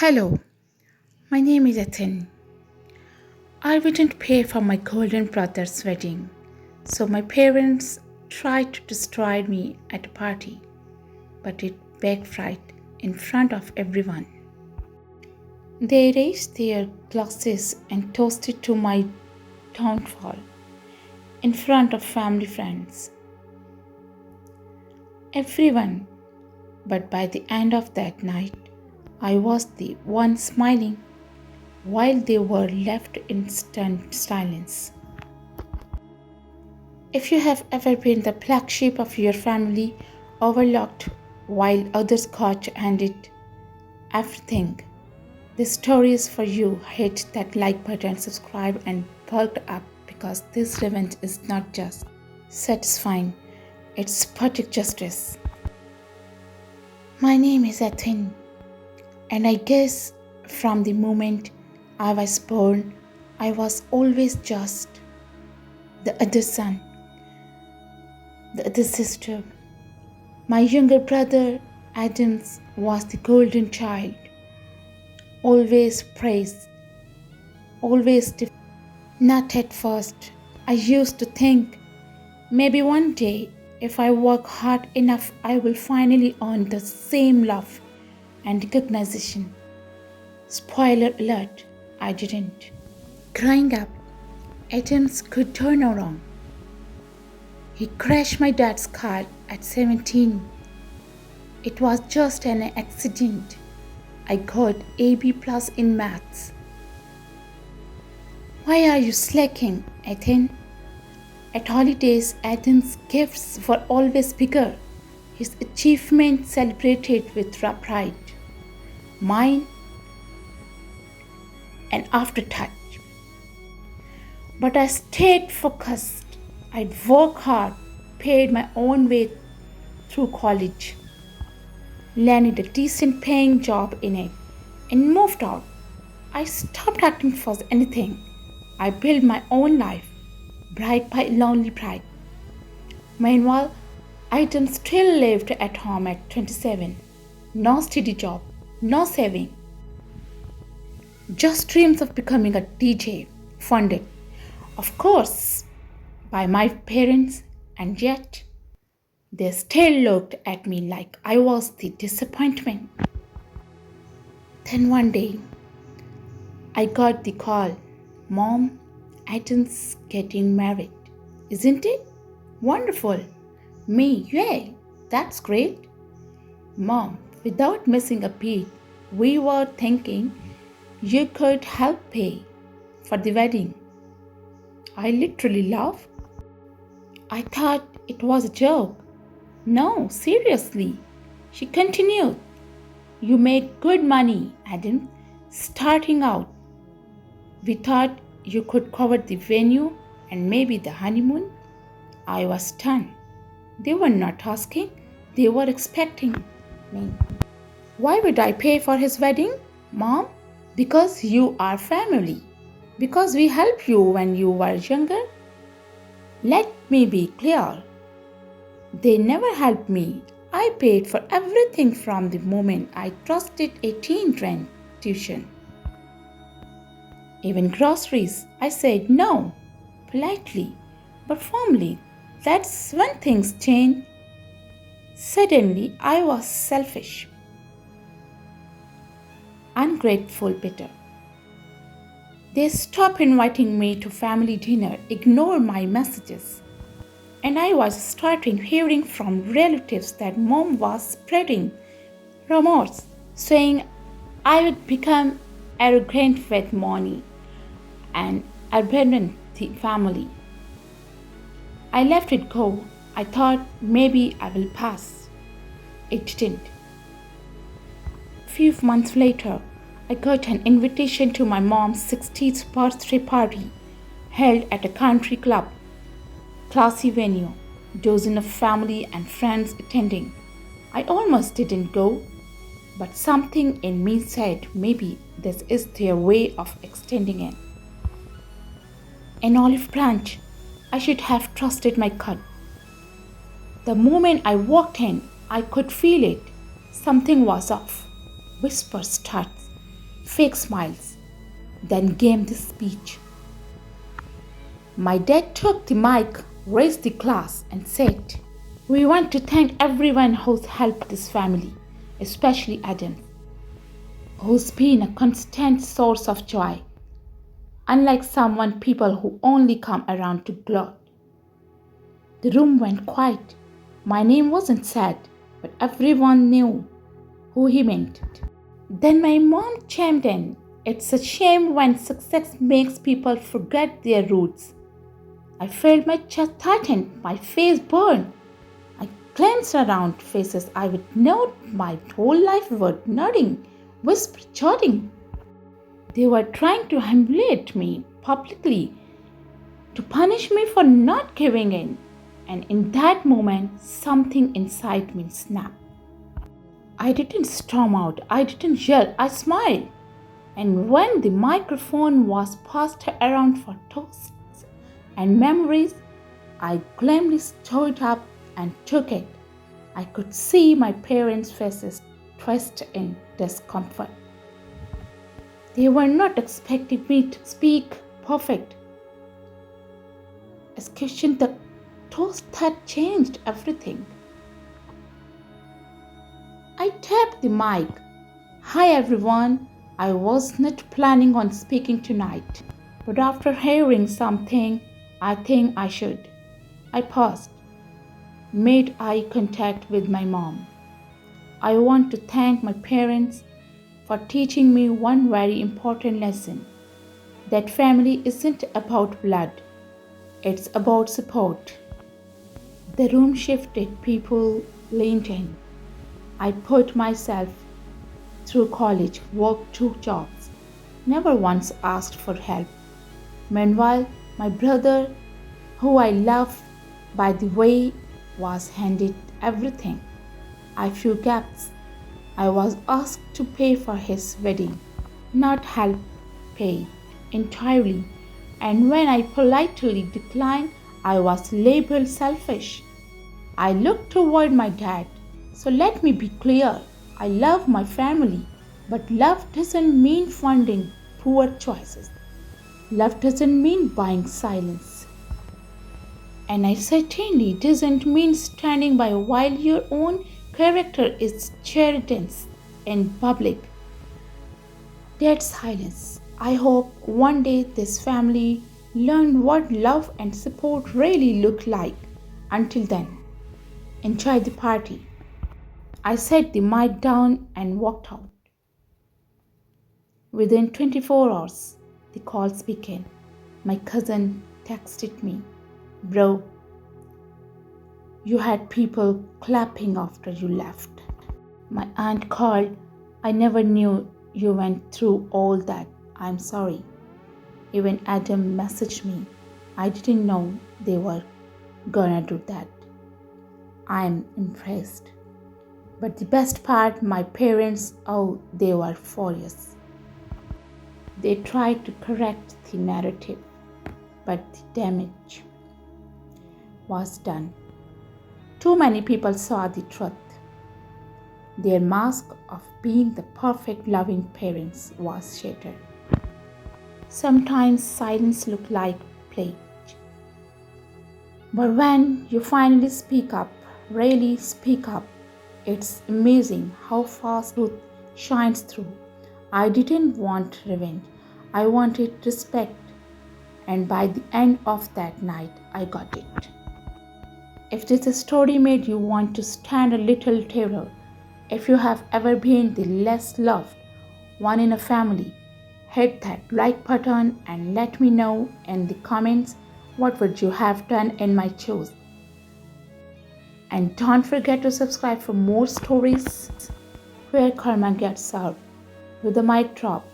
Hello, my name is Ethan. I didn't pay for my golden brother's wedding, so my parents tried to destroy me at a party, but it backfired in front of everyone. They raised their glasses and toasted to my downfall in front of family friends. Everyone, but by the end of that night, I was the one smiling while they were left in stunned silence. If you have ever been the black sheep of your family, overlooked while others caught and did everything, this story is for you. Hit that like button, subscribe and perk up because this revenge is not just satisfying, it's poetic justice. My name is Ethan, and I guess from the moment I was born, I was always just the other son, the other sister. My younger brother, Adams, was the golden child, always praised, not at first. I used to think maybe one day, if I work hard enough, I will finally earn the same love and recognition. Spoiler alert, I didn't. Growing up, Adams could do no wrong. He crashed my dad's car at 17. It was just an accident. I got AB+ in maths. Why are you slacking, Ethan? At holidays, Ethan's gifts were always bigger. His achievements celebrated with pride. Mine, an afterthought. But I stayed focused. I'd worked hard, paid my own way through college, landed a decent paying job in it, and moved out. I stopped acting for anything. I built my own life, bride by lonely bride. Meanwhile, Item still lived at home at 27. No steady job, no saving. Just dreams of becoming a DJ, funded, of course, by my parents, and yet they still looked at me like I was the disappointment. Then one day, I got the call, Mom, Adam's getting married. Isn't it? Wonderful. Me, yay, that's great. Mom, without missing a beat, we were thinking you could help pay for the wedding. I literally laughed. I thought it was a joke. No, seriously. She continued. You made good money, Adam, starting out. We thought you could cover the venue and maybe the honeymoon. I was stunned. They were not asking, they were expecting me. Why would I pay for his wedding, Mom? Because you are family. Because we helped you when you were younger. Let me be clear. They never helped me. I paid for everything from the moment I trusted a teen rent tuition. Even groceries, I said no, politely, but firmly. That's when things changed. Suddenly, I was selfish, ungrateful, bitter. They stopped inviting me to family dinner, ignored my messages, and I was starting hearing from relatives that Mom was spreading rumors, saying I would become arrogant with money and abandon the family. I let it go. I thought maybe I will pass. It didn't. A few months later, I got an invitation to my mom's 60th birthday party held at a country club. Classy venue, dozen of family and friends attending. I almost didn't go, but something in me said maybe this is their way of extending it. An olive branch. I should have trusted my gut. The moment I walked in, I could feel it. Something was off. Whispers started. fake smiles, then gave the speech. My dad took the mic, raised the glass, and said, "We want to thank everyone who's helped this family, especially Adam, who's been a constant source of joy, unlike someone people who only come around to gloat." The room went quiet. My name wasn't said, but everyone knew who he meant. Then my mom chimed in. "It's a shame when success makes people forget their roots." I felt my chest tighten, my face burn. I glanced around faces I would known my whole life were nodding, whispered, chatting. They were trying to humiliate me publicly, to punish me for not giving in. And in that moment, something inside me snapped. I didn't storm out, I didn't yell, I smiled. And when the microphone was passed around for toasts and memories, I glamly stood up and took it. I could see my parents' faces twist in discomfort. They were not expecting me to speak perfect. Execution, the toast that changed everything. I tapped the mic. "Hi everyone. I was not planning on speaking tonight, but after hearing something, I think I should." I paused, made eye contact with my mom. "I want to thank my parents for teaching me one very important lesson, that family isn't about blood, it's about support." The room shifted, people leaned in. I put myself through college, worked 2 jobs, never once asked for help. Meanwhile, my brother, who I love by the way, was handed everything. I few gaps. I was asked to pay for his wedding, not help pay entirely, and when I politely declined, I was labeled selfish. I looked toward my dad. "So let me be clear, I love my family, but love doesn't mean funding poor choices. Love doesn't mean buying silence. And I certainly doesn't mean standing by while your own character is cherished in public." Dead silence. I hope one day this family learn what love and support really look like. Until then, enjoy the party. I set the mic down and walked out. Within 24 hours, the calls began. My cousin texted me, "Bro, you had people clapping after you left." My aunt called, "I never knew you went through all that. I'm sorry." Even Adam messaged me, "I didn't know they were gonna do that." I'm impressed. But the best part, my parents, oh, they were furious. They tried to correct the narrative, but the damage was done. Too many people saw the truth. Their mask of being the perfect loving parents was shattered. Sometimes silence looks like play. But when you finally speak up, really speak up, it's amazing how fast truth shines through. I didn't want revenge. I wanted respect. And by the end of that night, I got it. If this story made you want to stand a little taller, if you have ever been the less loved one in a family, hit that like button and let me know in the comments what would you have done in my shoes. And don't forget to subscribe for more stories where karma gets served with a mic drop.